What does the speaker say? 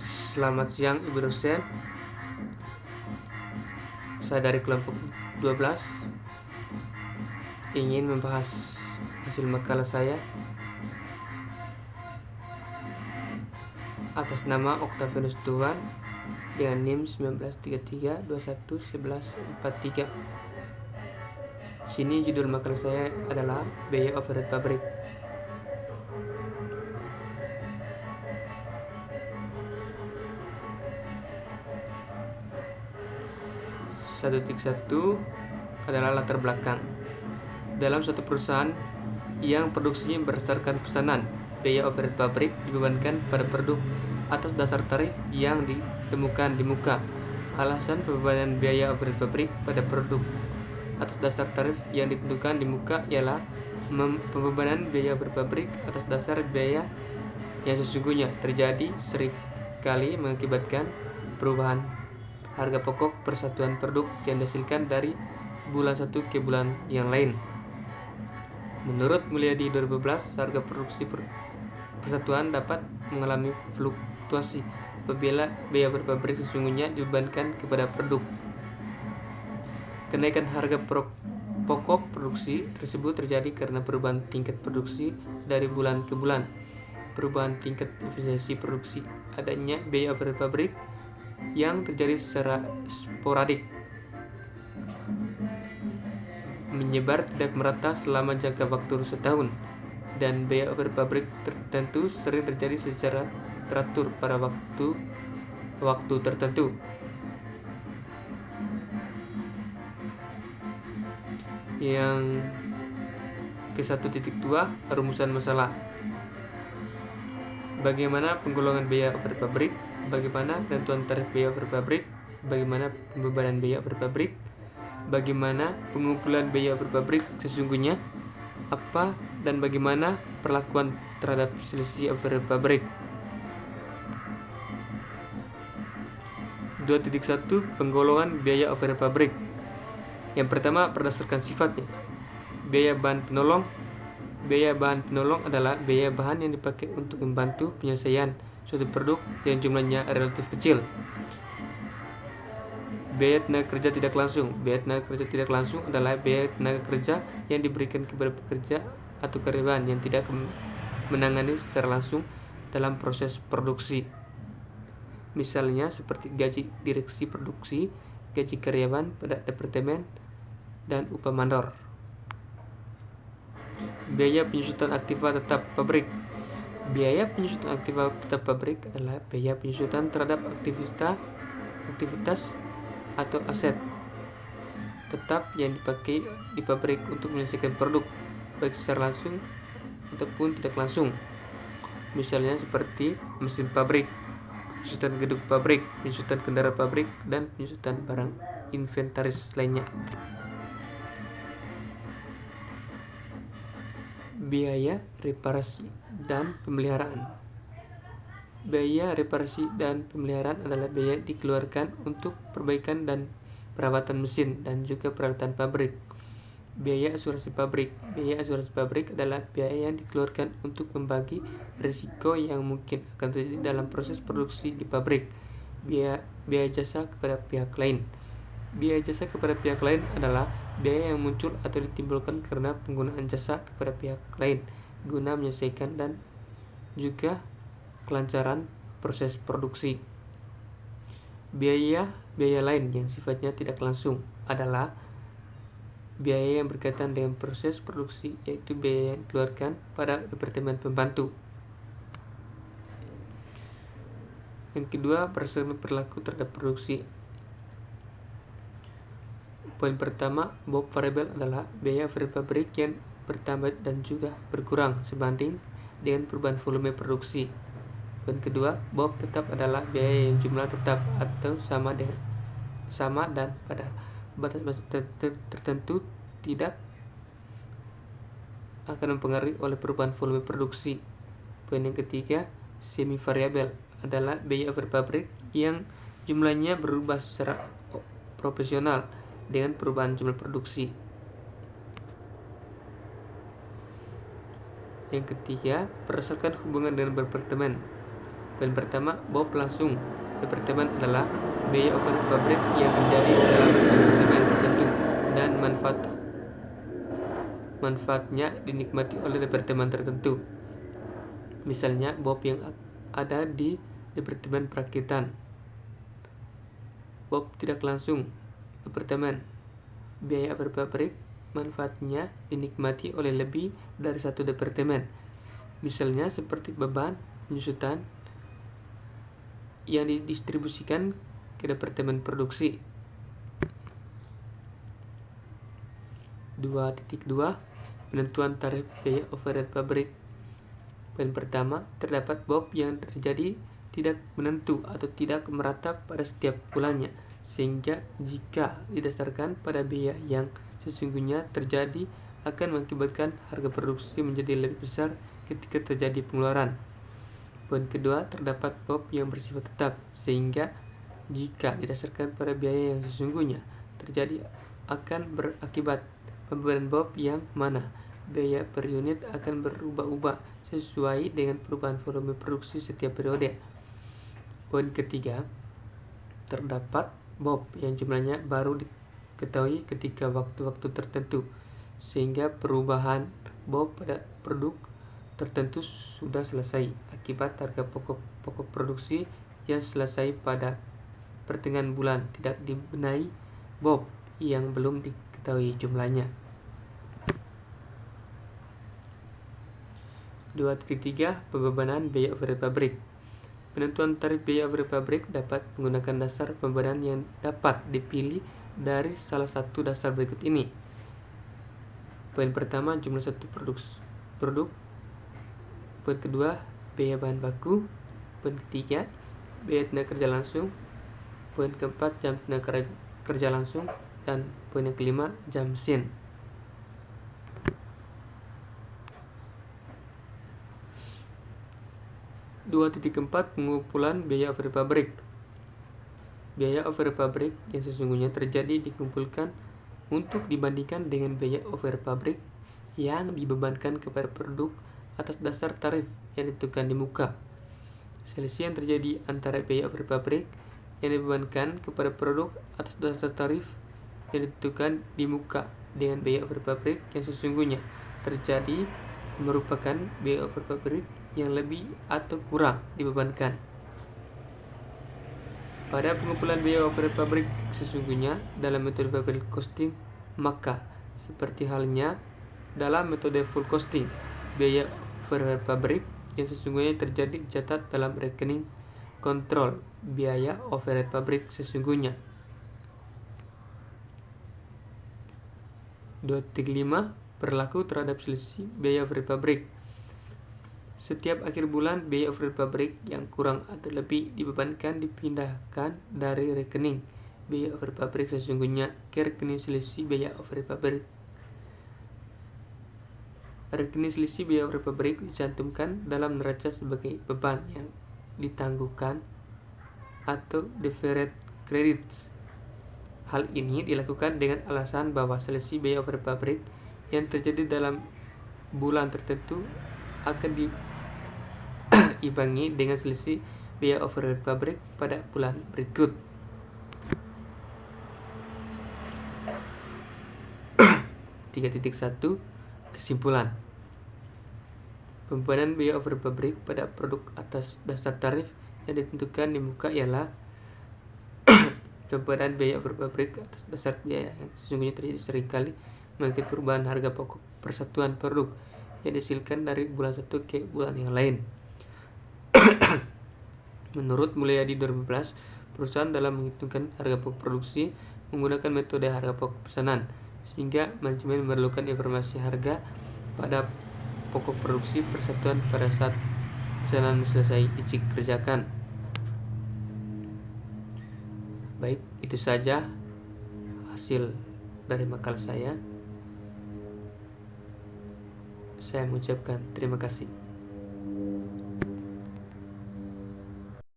Selamat siang Ibu dosen. Saya dari kelompok 12 ingin membahas hasil makalah saya atas nama Octavianus Tuan dengan NIM 1933211143. Sini judul makalah saya adalah biaya overhead pabrik. Satu adalah latar belakang. Dalam suatu perusahaan yang produksinya berdasarkan pesanan, biaya overhead pabrik dibebankan pada produk atas dasar tarif yang ditemukan di muka. Alasan pembebanan biaya overhead pabrik pada produk atas dasar tarif yang ditentukan di muka ialah pembebanan biaya overhead pabrik atas dasar biaya yang sesungguhnya terjadi seringkali mengakibatkan perubahan harga pokok persatuan produk yang dihasilkan dari bulan satu ke bulan yang lain. Menurut Mulyadi 2012, harga produksi persatuan dapat mengalami fluktuasi apabila biaya pabrik sesungguhnya dibebankan kepada produk. Kenaikan harga pokok produksi tersebut terjadi karena perubahan tingkat produksi dari bulan ke bulan, perubahan tingkat efisiensi produksi, adanya biaya overhead pabrik yang terjadi secara sporadik, menyebar tidak merata selama jangka waktu setahun, dan biaya overhead pabrik tertentu sering terjadi secara teratur pada waktu tertentu. Yang ke 1.2, rumusan masalah. Bagaimana penggolongan biaya overhead pabrik? Bagaimana penentuan tarif biaya overhead pabrik? Bagaimana pembebanan biaya overhead pabrik? Bagaimana pengumpulan biaya overhead pabrik sesungguhnya? Apa dan bagaimana perlakuan terhadap selisih overhead pabrik? 2.1 Penggolongan biaya overhead pabrik. Yang pertama, berdasarkan sifatnya. Biaya bahan penolong. Biaya bahan penolong adalah biaya bahan yang dipakai untuk membantu penyelesaian suatu produk yang jumlahnya relatif kecil. Biaya tenaga kerja tidak langsung. Biaya tenaga kerja tidak langsung adalah biaya tenaga kerja yang diberikan kepada pekerja atau karyawan yang tidak menangani secara langsung dalam proses produksi. Misalnya seperti gaji direksi produksi, gaji karyawan pada departemen, dan upah mandor. Biaya penyusutan aktiva tetap pabrik. Biaya penyusutan aktiva tetap pabrik adalah biaya penyusutan terhadap aktivitas atau aset tetap yang dipakai di pabrik untuk menyelesaikan produk, baik secara langsung ataupun tidak langsung. Misalnya seperti mesin pabrik, penyusutan gedung pabrik, penyusutan kendaraan pabrik, dan penyusutan barang inventaris lainnya. Biaya reparasi dan pemeliharaan. Biaya reparasi dan pemeliharaan adalah biaya dikeluarkan untuk perbaikan dan perawatan mesin dan juga peralatan pabrik. Biaya asuransi pabrik. Biaya asuransi pabrik adalah biaya yang dikeluarkan untuk membagi risiko yang mungkin akan terjadi dalam proses produksi di pabrik. Biaya jasa kepada pihak lain. Biaya jasa kepada pihak lain adalah biaya yang muncul atau ditimbulkan karena penggunaan jasa kepada pihak lain guna menyelesaikan dan juga kelancaran proses produksi. Biaya lain yang sifatnya tidak langsung adalah biaya yang berkaitan dengan proses produksi, yaitu biaya yang dikeluarkan pada departemen pembantu. Yang kedua, berdasarkan perilaku terhadap produksi. Poin pertama, BOP variabel adalah biaya overhead pabrik yang bertambah dan juga berkurang sebanding dengan perubahan volume produksi. Poin kedua, BOP tetap adalah biaya yang jumlah tetap atau sama dan pada batas tertentu tidak akan mempengaruhi oleh perubahan volume produksi. Poin yang ketiga, semi variabel adalah biaya overhead pabrik yang jumlahnya berubah secara proporsional dengan perubahan jumlah produksi. Yang ketiga, berdasarkan hubungan dengan departemen. Poin pertama, Bob langsung. Departemen adalah biaya overhead pabrik yang terjadi dalam departemen tertentu dan manfaatnya dinikmati oleh departemen tertentu. Misalnya, Bob yang ada di departemen perakitan. Bob tidak langsung. Departemen biaya overhead pabrik manfaatnya dinikmati oleh lebih dari satu departemen. Misalnya seperti beban penyusutan yang didistribusikan ke departemen produksi. 2.2 Penentuan tarif biaya overhead pabrik. Poin pertama, terdapat Bob yang terjadi tidak menentu atau tidak merata pada setiap bulannya, sehingga jika didasarkan pada biaya yang sesungguhnya terjadi akan mengakibatkan harga produksi menjadi lebih besar ketika terjadi pengeluaran. Poin kedua, terdapat Bob yang bersifat tetap, sehingga jika didasarkan pada biaya yang sesungguhnya terjadi akan berakibat pembebanan Bob yang mana biaya per unit akan berubah-ubah sesuai dengan perubahan volume produksi setiap periode. Poin ketiga, terdapat Bob yang jumlahnya baru diketahui ketika waktu-waktu tertentu, sehingga perubahan Bob pada produk tertentu sudah selesai akibat harga pokok produksi yang selesai pada pertengahan bulan tidak dibenahi Bob yang belum diketahui jumlahnya. 2.3 Pembebanan biaya overhead pabrik. Penentuan tarif biaya overhead pabrik dapat menggunakan dasar pembebanan yang dapat dipilih dari salah satu dasar berikut ini. Poin pertama, jumlah satu produk. Poin kedua, biaya bahan baku. Poin ketiga, biaya tenaga kerja langsung. Poin keempat, jam tenaga kerja langsung. Dan poin yang kelima, jam mesin. (2.4) Pengumpulan biaya overhead pabrik. Biaya overhead pabrik yang sesungguhnya terjadi dikumpulkan untuk dibandingkan dengan biaya overhead pabrik yang dibebankan kepada produk atas dasar tarif yang ditentukan di muka. Selisih yang terjadi antara biaya overhead pabrik yang dibebankan kepada produk atas dasar tarif yang ditentukan di muka dengan biaya overhead pabrik yang sesungguhnya terjadi merupakan biaya overhead pabrik yang lebih atau kurang dibebankan. Pada pengumpulan biaya overhead pabrik sesungguhnya dalam metode variable costing, maka seperti halnya dalam metode full costing, biaya overhead pabrik yang sesungguhnya terjadi dicatat dalam rekening kontrol biaya overhead pabrik sesungguhnya. 2.5 Berlaku terhadap selisih biaya overhead pabrik. Setiap akhir bulan, biaya overhead pabrik yang kurang atau lebih dibebankan dipindahkan dari rekening biaya overhead pabrik sesungguhnya ke rekening selisih biaya overhead pabrik. Rekening selisih biaya overhead pabrik dicantumkan dalam neraca sebagai beban yang ditangguhkan atau deferred credits. Hal ini dilakukan dengan alasan bahwa selisih biaya overhead pabrik yang terjadi dalam bulan tertentu akan diimbangi dengan selisih biaya overhead pabrik pada bulan berikut. (3.1) Kesimpulan. Pembebanan biaya overhead pabrik pada produk atas dasar tarif yang ditentukan di muka ialah pembebanan biaya overhead pabrik atas dasar biaya yang sesungguhnya terjadi seringkali mengikut perubahan harga pokok persatuan produk yang dihasilkan dari bulan satu ke bulan yang lain. Menurut Mulyadi 2015, perusahaan dalam menghitungkan harga pokok produksi menggunakan metode harga pokok pesanan, sehingga manajemen memerlukan informasi harga pada pokok produksi persatuan pada saat pesanan selesai dikerjakan. Baik, itu saja hasil dari makalah saya. Saya mengucapkan terima kasih.